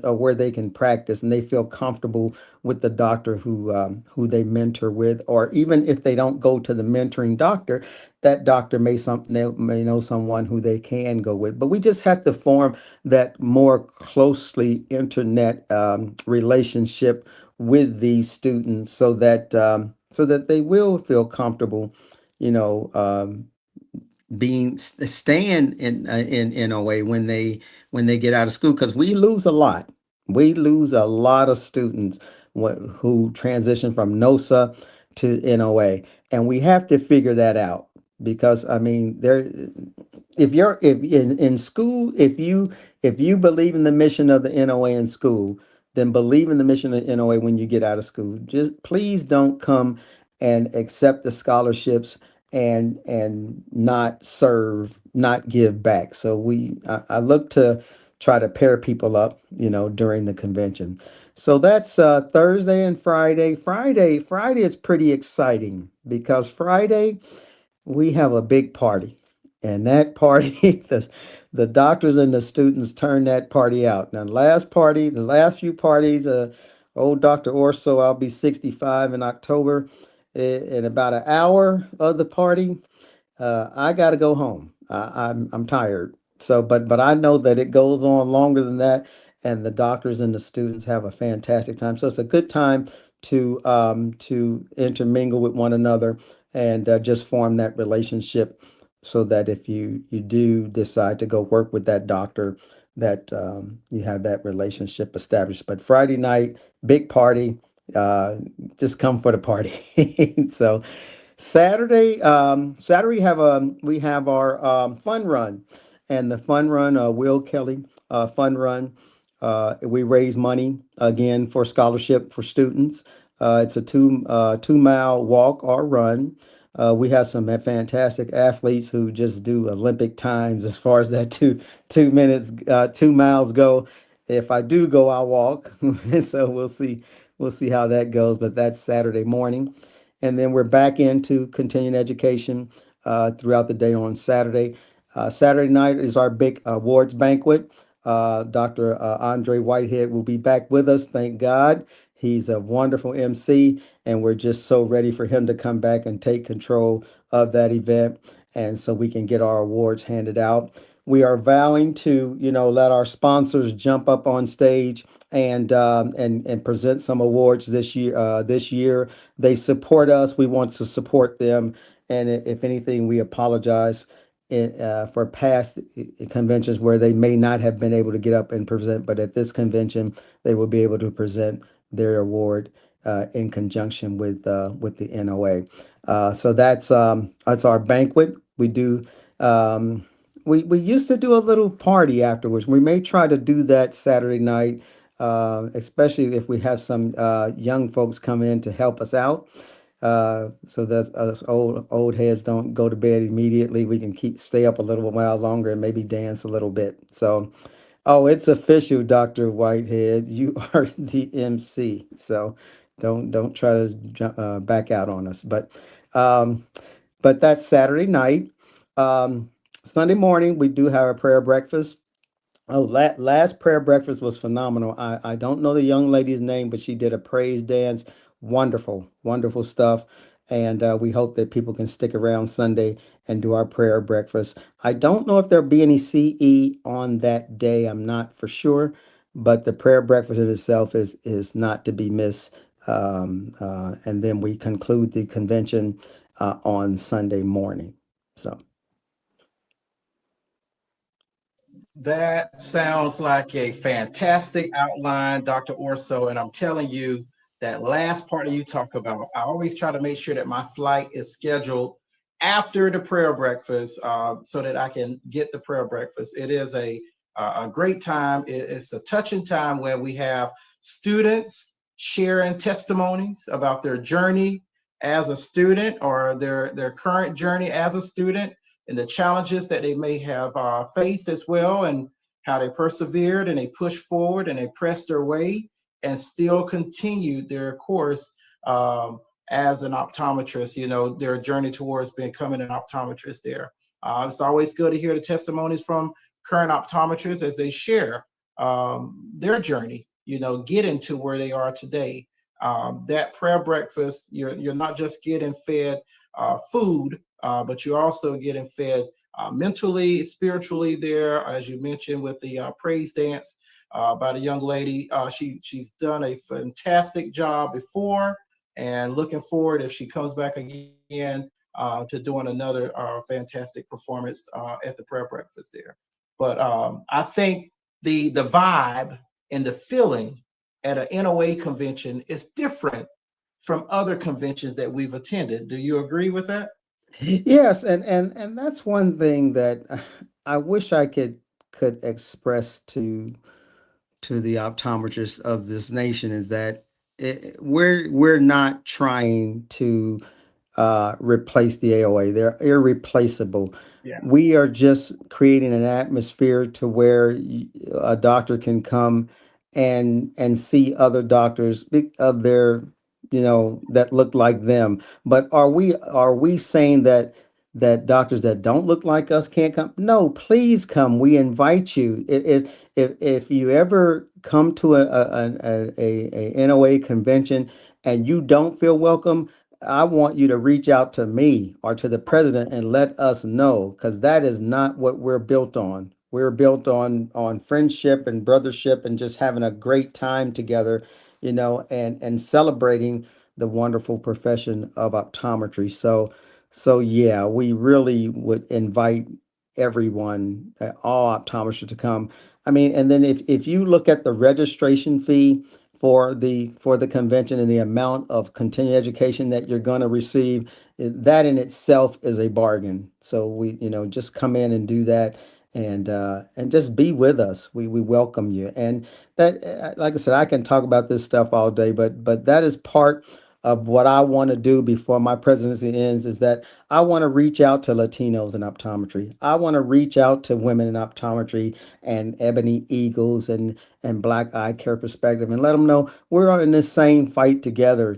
or where they can practice, and they feel comfortable with the doctor who they mentor with, or even if they don't go to the mentoring doctor, that doctor they may know someone who they can go with. But we just have to form that more closely internet relationship with these students so that they will feel comfortable, you know, being staying in NOA when they get out of school, because we lose a lot. We lose a lot of students who transition from NOSA to NOA, and we have to figure that out because I mean there if you're if in school, if you believe in the mission of the NOA in school, then believe in the mission of NOA when you get out of school. Just please don't come and accept the scholarships and not serve, not give back. So I look to try to pair people up, during the convention. So that's Thursday and Friday. Friday is pretty exciting because Friday we have a big party. And that party, the doctors and the students turn that party out. Now, the last few parties, old Dr. Orso, I'll be 65 in October. In about an hour of the party, I got to go home. I'm tired. So, but I know that it goes on longer than that, and the doctors and the students have a fantastic time. So it's a good time to intermingle with one another and just form that relationship, so that if you do decide to go work with that doctor, that you have that relationship established. But Friday night, big party. Uh, just come for the party. So Saturday we have our fun run, and the fun run, Will Kelly fun run. We raise money again for scholarship for students. It's a 2 mile walk or run. We have some fantastic athletes who just do Olympic times as far as that 2 minutes 2 miles go. If I do go, I'll walk. So we'll see how that goes. But that's Saturday morning. And then we're back into continuing education throughout the day on Saturday. Saturday night is our big awards banquet. Dr. Andre Whitehead will be back with us, thank God. He's a wonderful MC, and we're just so ready for him to come back and take control of that event, and so we can get our awards handed out. We are vowing to, let our sponsors jump up on stage and present some awards this year. They support us. We want to support them, and if anything, we apologize for past conventions where they may not have been able to get up and present. But at this convention, they will be able to present their award in conjunction with the NOA. So that's our banquet. We do. We used to do a little party afterwards. We may try to do that Saturday night, especially if we have some young folks come in to help us out, so that us old heads don't go to bed immediately. We can stay up a little while longer and maybe dance a little bit. So, oh, it's official, Dr. Whitehead. You are the MC. So don't try to back out on us. Um, but that's Saturday night. Um, Sunday morning, we do have a prayer breakfast. Oh, last prayer breakfast was phenomenal. I don't know the young lady's name, but she did a praise dance. Wonderful, wonderful stuff. And we hope that people can stick around Sunday and do our prayer breakfast. I don't know if there'll be any CE on that day. I'm not for sure, but the prayer breakfast in itself is not to be missed. And then we conclude the convention on Sunday morning. So. That sounds like a fantastic outline, Dr. Orso. And I'm telling you, that last part of you talk about, I always try to make sure that my flight is scheduled after the prayer breakfast so that I can get the prayer breakfast. It is a great time. It's a touching time where we have students sharing testimonies about their journey as a student or their current journey as a student and the challenges that they may have faced as well, and how they persevered and they pushed forward and they pressed their way and still continued their course as an optometrist, their journey towards becoming an optometrist there. It's always good to hear the testimonies from current optometrists as they share their journey, getting to where they are today. That prayer breakfast, you're not just getting fed food, but you're also getting fed mentally, spiritually there, as you mentioned with the praise dance by the young lady. She's done a fantastic job before, and looking forward if she comes back again to doing another fantastic performance at the prayer breakfast there. But I think the vibe and the feeling at an NOA convention is different from other conventions that we've attended. Do you agree with that? Yes, and that's one thing that I wish I could express to the optometrists of this nation is that we're not trying to replace the AOA. They're irreplaceable. Yeah. We are just creating an atmosphere to where a doctor can come and see other doctors of their, that look like them. But are we saying that doctors that don't look like us can't come? No, please come. We invite you. If you ever come to a NOA convention and you don't feel welcome, I want you to reach out to me or to the president and let us know, because that is not what we're built on. We're built on friendship and brothership and just having a great time together, and celebrating the wonderful profession of optometry. So yeah, we really would invite everyone, all optometrists to come. I mean, and then if you look at the registration fee for the convention and the amount of continuing education that you're going to receive, that in itself is a bargain. So we, just come in and do that, and just be with us. We welcome you. And that, like I said, I can talk about this stuff all day, but that is part of what I want to do before my presidency ends, is that I want to reach out to Latinos in optometry. I want to reach out to women in optometry and Ebony Eagles and Black Eye Care Perspective, and let them know we're in this same fight together.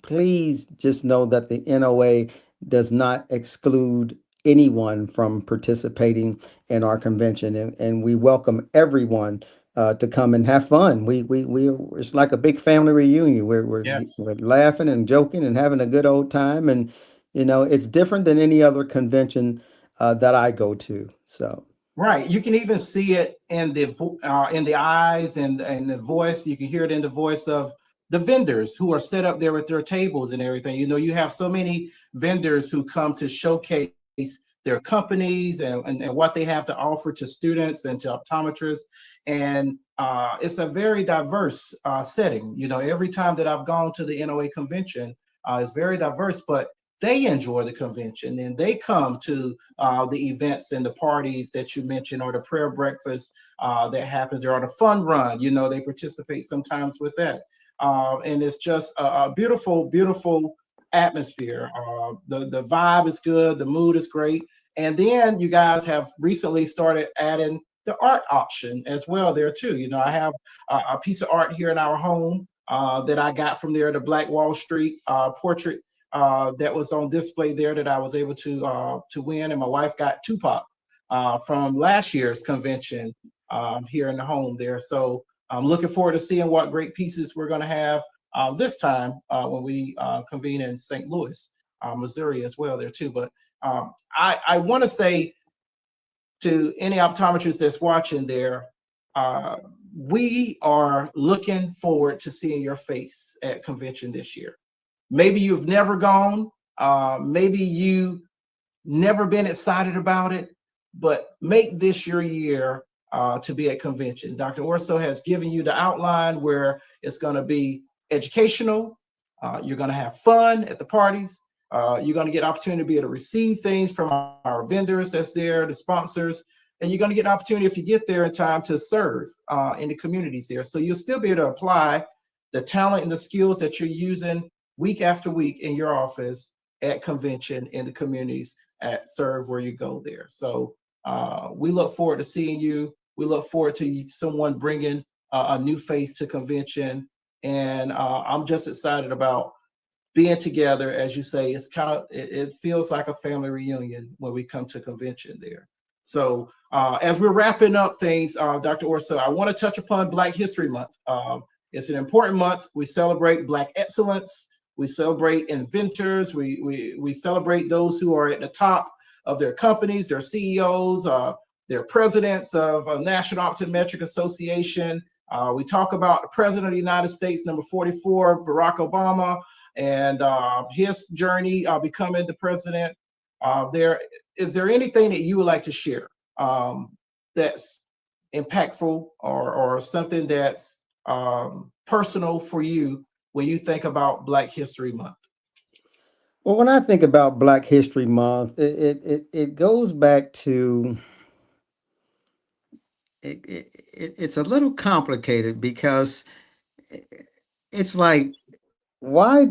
Please just know that the NOA does not exclude anyone from participating in our convention, and we welcome everyone to come and have fun. We it's like a big family reunion. Yes. We're laughing and joking and having a good old time, and it's different than any other convention that I go to. So. Right. You can even see it in the eyes and the voice. You can hear it in the voice of the vendors who are set up there with their tables and everything. You have so many vendors who come to showcase their companies and what they have to offer to students and to optometrists. And it's a very diverse setting. Every time that I've gone to the NOA convention, it's very diverse, but they enjoy the convention and they come to the events and the parties that you mentioned, or the prayer breakfast that happens there, or the fun run. They participate sometimes with that, and it's just a beautiful, beautiful atmosphere. The vibe is good, the mood is great, and then you guys have recently started adding the art option as well there too. I have a piece of art here in our home that I got from there, the Black Wall Street portrait that was on display there that I was able to win, and my wife got Tupac from last year's convention here in the home there. So I'm looking forward to seeing what great pieces we're going to have this time when we convene in St. Louis, Missouri as well there too. But I want to say to any optometrist that's watching there, we are looking forward to seeing your face at convention this year. Maybe you've never gone. Maybe you never been excited about it, but make this your year to be at convention. Dr. Orso has given you the outline where it's going to be educational. You're going to have fun at the parties. You're going to get opportunity to be able to receive things from our vendors that's there, the sponsors, and you're going to get an opportunity if you get there in time to serve in the communities there. So you'll still be able to apply the talent and the skills that you're using week after week in your office at convention in the communities at serve where you go there. So we look forward to seeing you. We look forward to someone bringing a new face to convention. And I'm just excited about being together. As you say, it's it feels like a family reunion when we come to convention there. So as we're wrapping up things, Dr. Orso, I want to touch upon Black History Month. It's an important month. We celebrate Black excellence. We celebrate inventors. We celebrate those who are at the top of their companies, their CEOs, their presidents of National Optometric Association. We talk about the President of the United States, number 44, Barack Obama, and his journey becoming the president. Is there anything that you would like to share that's impactful or something that's personal for you when you think about Black History Month? Well, when I think about Black History Month, it goes back to it's a little complicated because it's like why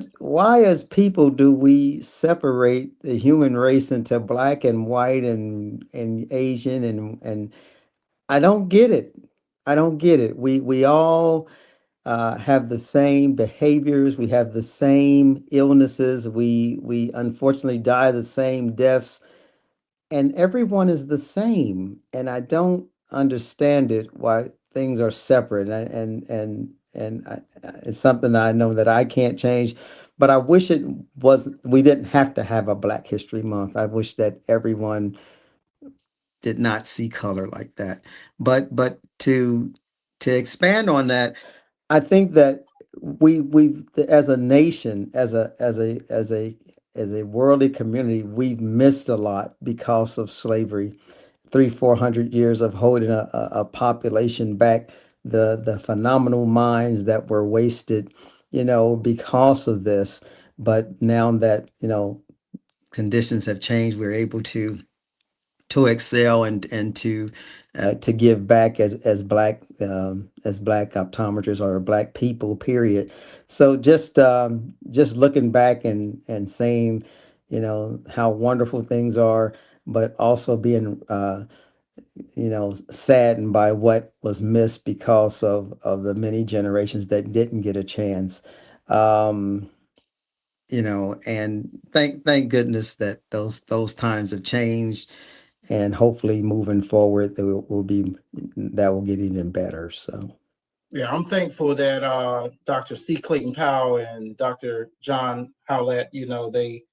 as people do we separate the human race into black and white and Asian and I don't get it. I don't get it. We all have the same behaviors. We have the same illnesses. We unfortunately die the same deaths, and everyone is the same. And I don't understand it why things are separate. It's something that I know that I can't change. But I wish it was. We didn't have to have a Black History Month. I wish that everyone did not see color like that. But to expand on that, I think that we as a nation, as a worldly community, we've missed a lot because of slavery. 300-400 years of holding a population back, the phenomenal minds that were wasted, because of this. But now that conditions have changed, we're able to excel and to give back as black optometrists or black people, period. So just looking back and saying, how wonderful things are, but also being saddened by what was missed because of the many generations that didn't get a chance. Um, and thank goodness that those times have changed, and hopefully moving forward that will get even better. So Yeah, I'm thankful that Dr. C. Clayton Powell and Dr. John Howlett, they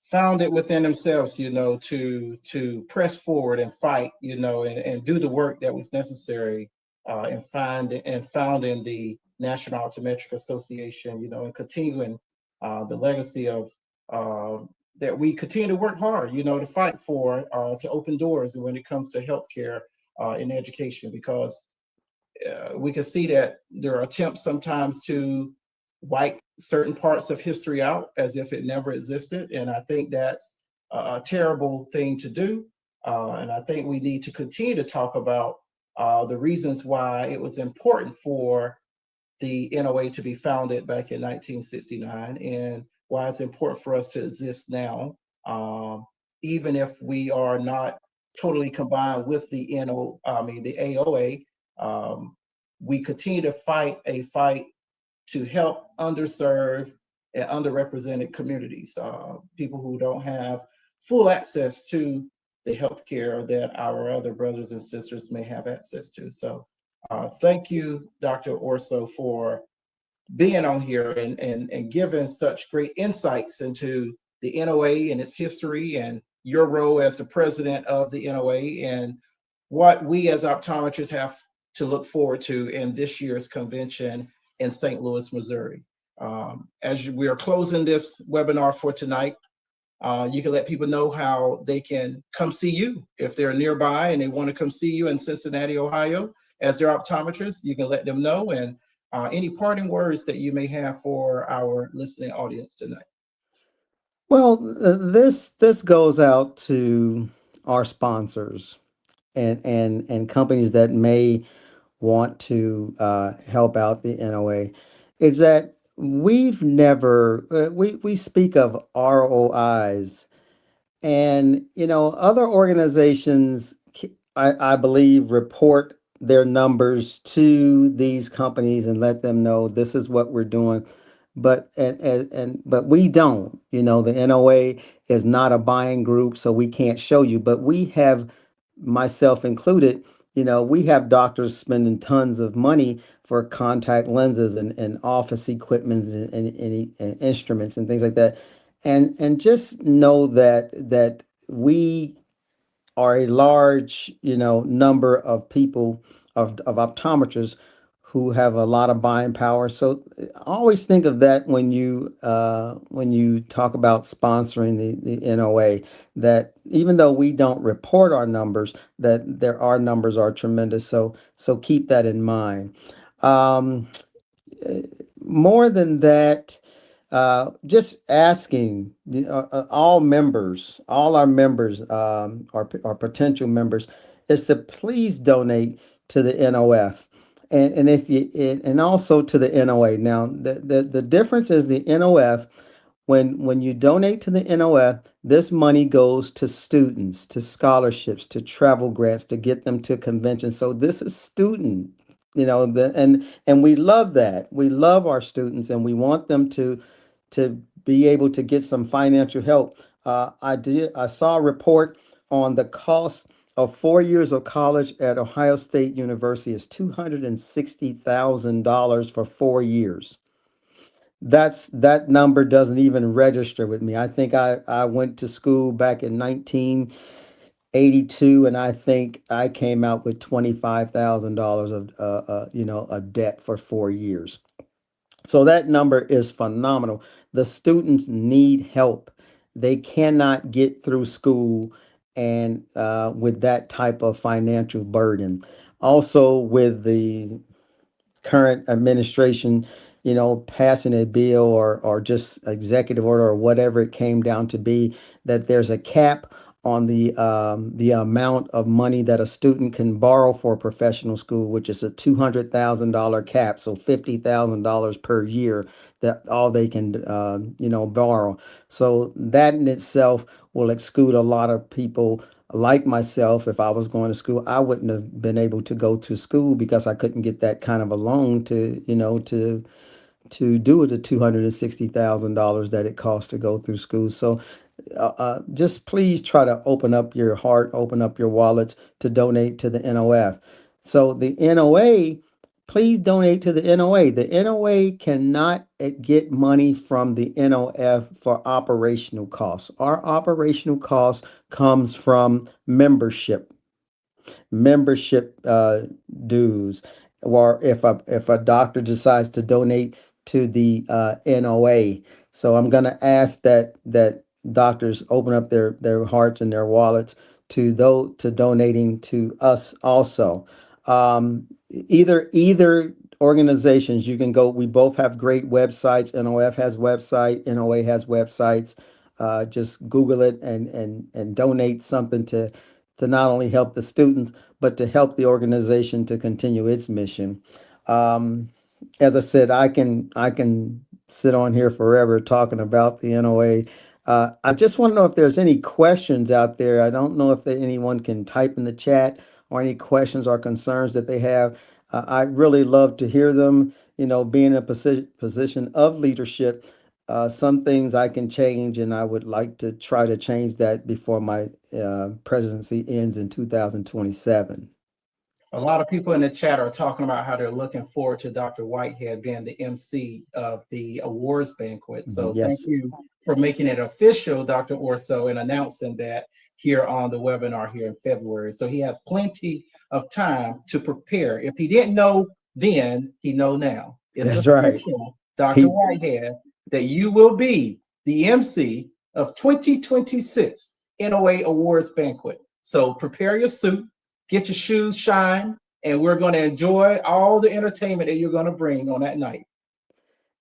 found it within themselves, to press forward and fight, and do the work that was necessary, and founding the National Optometric Association, and continuing the legacy of that we continue to work hard, to fight for, to open doors when it comes to healthcare and education, because we can see that there are attempts sometimes to wipe certain parts of history out as if it never existed. And I think that's a terrible thing to do. And I think we need to continue to talk about the reasons why it was important for the NOA to be founded back in 1969, and why it's important for us to exist now, even if we are not totally combined with the the AOA. We continue to fight a fight to help underserved and underrepresented communities, people who don't have full access to the healthcare that our other brothers and sisters may have access to. So thank you, Dr. Orso, for being on here and giving such great insights into the NOA and its history and your role as the president of the NOA and what we as optometrists have to look forward to in this year's convention in St. Louis, Missouri. As we are closing this webinar for tonight, You can let people know how they can come see you if they're nearby and they want to come see you in Cincinnati, Ohio, as their optometrist. You can let them know, and any parting words that you may have for our listening audience tonight. Well, this goes out to our sponsors and companies that may want to help out the NOA. Is that we've never we speak of ROIs, and other organizations, I believe, report their numbers to these companies and let them know this is what we're doing. But we don't. The NOA is not a buying group, so we can't show you. But we have, myself included, we have doctors spending tons of money for contact lenses and office equipment and instruments and things like that. And just know that we are a large, number of people, of optometrists who have a lot of buying power. So always think of that when you talk about sponsoring the NOA, that even though we don't report our numbers, that our numbers are tremendous. So keep that in mind. Um, More than that, just asking all members, all our members, our potential members, is to please donate to the NOF, and if you and also to the NOA. Now, the difference is the NOF. When you donate to the NOF, this money goes to students, to scholarships, to travel grants, to get them to conventions. So this is student, and we love that. We love our students, and we want them to be able to get some financial help. I saw a report on the cost of 4 years of college at Ohio State University is $260,000 for 4 years. That number doesn't even register with me. I think I went to school back in 1982, and I think I came out with $25,000 of a debt for 4 years. So that number is phenomenal. The students need help. They cannot get through school and with that type of financial burden. Also, with the current administration, passing a bill or just executive order or whatever it came down to be, that there's a cap on the amount of money that a student can borrow for professional school, which is a $200,000 cap, so $50,000 per year that all they can borrow. So that in itself will exclude a lot of people like myself. If I was going to school, I wouldn't have been able to go to school because I couldn't get that kind of a loan to do the $260,000 that it costs to go through school. So just please try to open up your heart, open up your wallets to donate to the NOF. So the NOA, please donate to the NOA. The NOA cannot get money from the NOF for operational costs. Our operational costs comes from membership dues, or if a doctor decides to donate to the NOA. So I'm going to ask that doctors open up their hearts and their wallets to donating to us also. Either organizations, you can go. We both have great websites. NOF has website. NOA has websites. Just Google it and donate something to not only help the students, but to help the organization to continue its mission. As I said, I can sit on here forever talking about the NOA. I just want to know if there's any questions out there. I don't know if anyone can type in the chat or any questions or concerns that they have. I'd really love to hear them. Being in a position of leadership, some things I can change, and I would like to try to change that before my presidency ends in 2027. A lot of people in the chat are talking about how they're looking forward to Dr. Whitehead being the MC of the awards banquet. So thank Yes. you for making it official, Dr. Orso, and announcing that here on the webinar here in February. So he has plenty of time to prepare. If he didn't know then, he know now. It's That's right. official, Dr. He Whitehead, that you will be the MC of 2026 NOA Awards Banquet. So prepare your suit, get your shoes shine, and we're going to enjoy all the entertainment that you're going to bring on that night.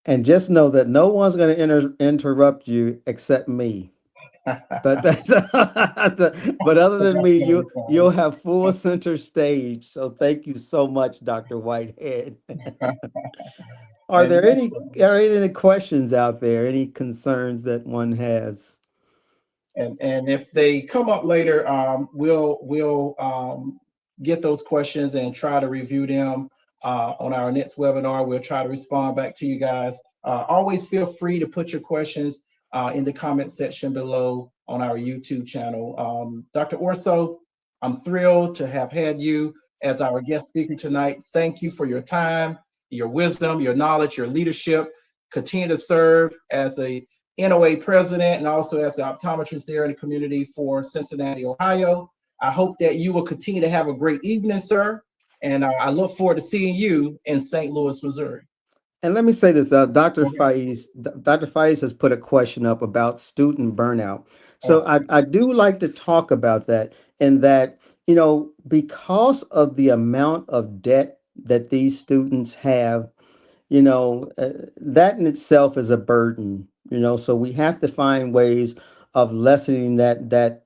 And just know that no one's going to interrupt you except me. But but other than me, you'll have full center stage. So thank you so much, Dr. Whitehead. Are And there yes, any questions out there? Any concerns that one has? and if they come up later, we'll get those questions and try to review them on our next webinar. We'll try to respond back to you guys. Always feel free to put your questions in the comment section below on our YouTube channel. Dr. Orso, I'm thrilled to have had you as our guest speaker tonight. Thank you for your time, your wisdom, your knowledge, your leadership. Continue to serve as a NOA president and also as the optometrist there in the community for Cincinnati, Ohio. I hope that you will continue to have a great evening, sir. And I look forward to seeing you in St. Louis, Missouri. And let me say this, Dr. Okay. Faiz has put a question up about student burnout. So Oh, I do like to talk about that, and that, because of the amount of debt that these students have, that in itself is a burden, so we have to find ways of lessening that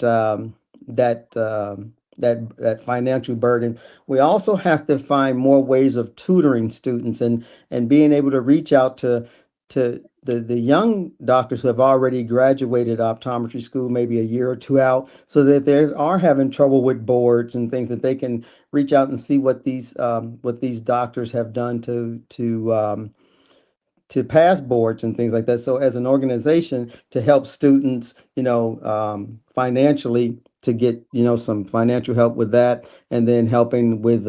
financial burden. We also have to find more ways of tutoring students and being able to reach out to the young doctors who have already graduated optometry school, maybe a year or two out, so that they are having trouble with boards and things, that they can reach out and see what these doctors have done to pass boards and things like that. So as an organization to help students, financially, to get, some financial help with that, and then helping with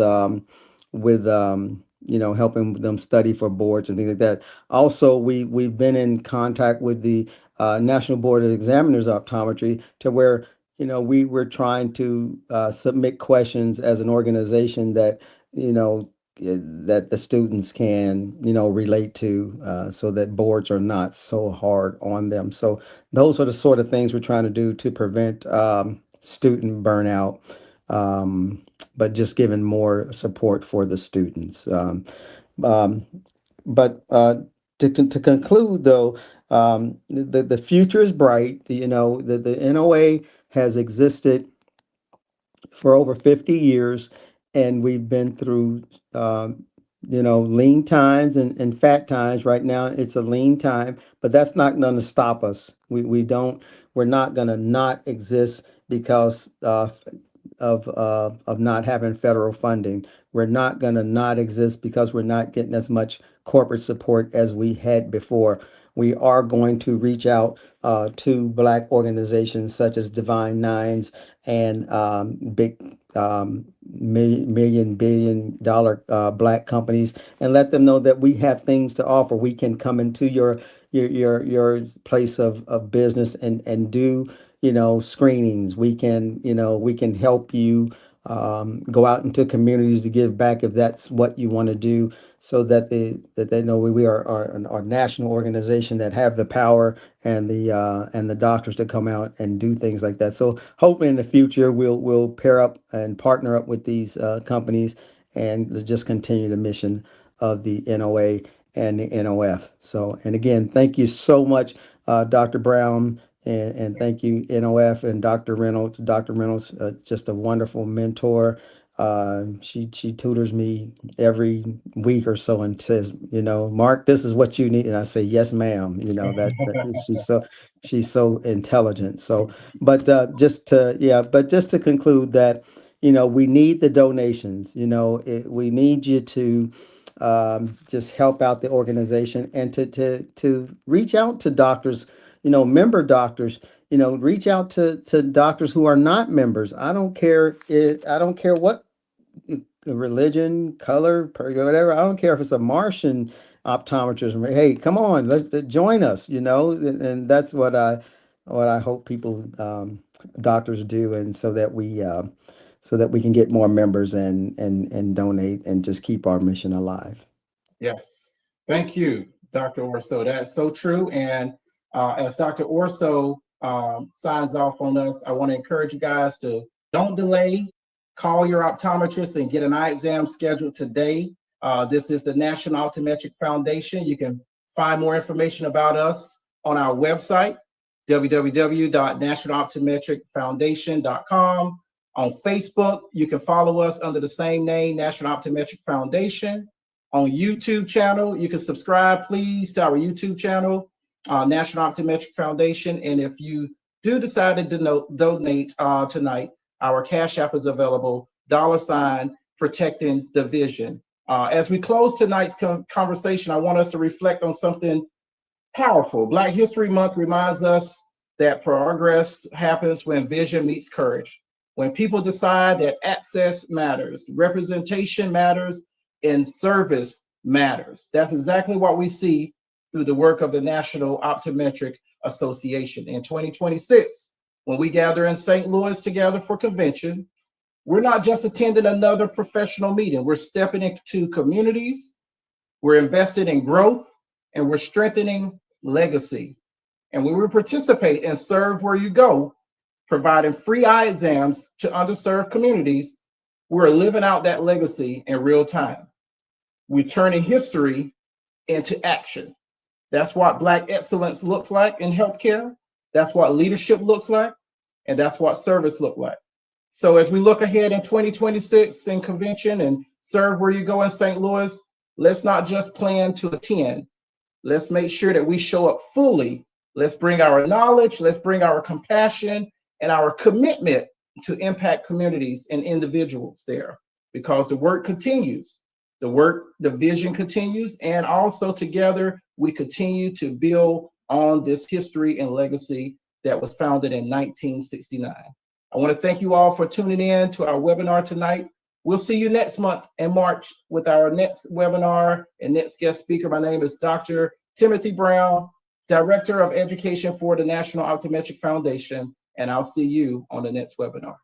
helping them study for boards and things like that. Also, we've been in contact with the National Board of Examiners of Optometry, to where, we're trying to submit questions as an organization that, that the students can, relate to, so that boards are not so hard on them. So those are the sort of things we're trying to do to prevent student burnout, but just giving more support for the students. Um, but to conclude, though, the future is bright. The NOA has existed for over 50 years, and we've been through, lean times and fat times. Right now, it's a lean time, but that's not going to stop us. We're not going to not exist because of not having federal funding. We're not going to not exist because we're not getting as much corporate support as we had before. We are going to reach out to Black organizations such as Divine Nines and big billion dollar Black companies, and let them know that we have things to offer. We can come into your place of business and do, screenings. We can help you go out into communities to give back if that's what you want to do, so that they know we are a national organization that have the power and the doctors to come out and do things like that. So hopefully in the future we'll pair up and partner up with these companies and just continue the mission of the NOA and the NOF. So, and again, thank you so much, Dr. Brown. And thank you, NOF, and Dr. Reynolds. Dr. Reynolds, just a wonderful mentor. She tutors me every week or so and says, Mark, this is what you need, and I say, yes, ma'am. She's so intelligent. So, but just to conclude that, we need the donations. We need you to just help out the organization, and to reach out to doctors, member doctors, reach out to doctors who are not members. I don't care what religion, color, whatever. I don't care if it's a Martian optometrist. Hey, come on, join us, and that's what I hope people, doctors do, and so that we can get more members and donate and just keep our mission alive. yes. Thank you, Dr. Orso. That's so true. And as Dr. Orso signs off on us. I want to encourage you guys to don't delay. Call your optometrist and get an eye exam scheduled today. This is the National Optometric Foundation. You can find more information about us on our website, www.nationaloptometricfoundation.com. On Facebook, you can follow us under the same name, National Optometric Foundation. On YouTube channel, you can subscribe, please, to our YouTube channel, National Optometric Foundation. And if you do decide to donate tonight, our Cash App is available, $ Protecting the Vision. As we close tonight's conversation, I want us to reflect on something powerful. Black History Month reminds us that progress happens when vision meets courage. When people decide that access matters, representation matters, and service matters. That's exactly what we see through the work of the National Optometric Association. In 2026, when we gather in St. Louis together for convention, we're not just attending another professional meeting. We're stepping into communities, we're invested in growth, and we're strengthening legacy. And when we participate and serve where you go, providing free eye exams to underserved communities, we're living out that legacy in real time. We're turning history into action. That's what Black excellence looks like in healthcare. That's what leadership looks like. And that's what service looks like. So as we look ahead in 2026 in convention and serve where you go in St. Louis, let's not just plan to attend. Let's make sure that we show up fully. Let's bring our knowledge, let's bring our compassion and our commitment to impact communities and individuals there, because the work continues. The vision continues, and also together we continue to build on this history and legacy that was founded in 1969. I want to thank you all for tuning in to our webinar tonight. We'll see you next month in March with our next webinar and next guest speaker. My name is Dr. Timothy Brown, Director of Education for the National Optometric Foundation, and I'll see you on the next webinar.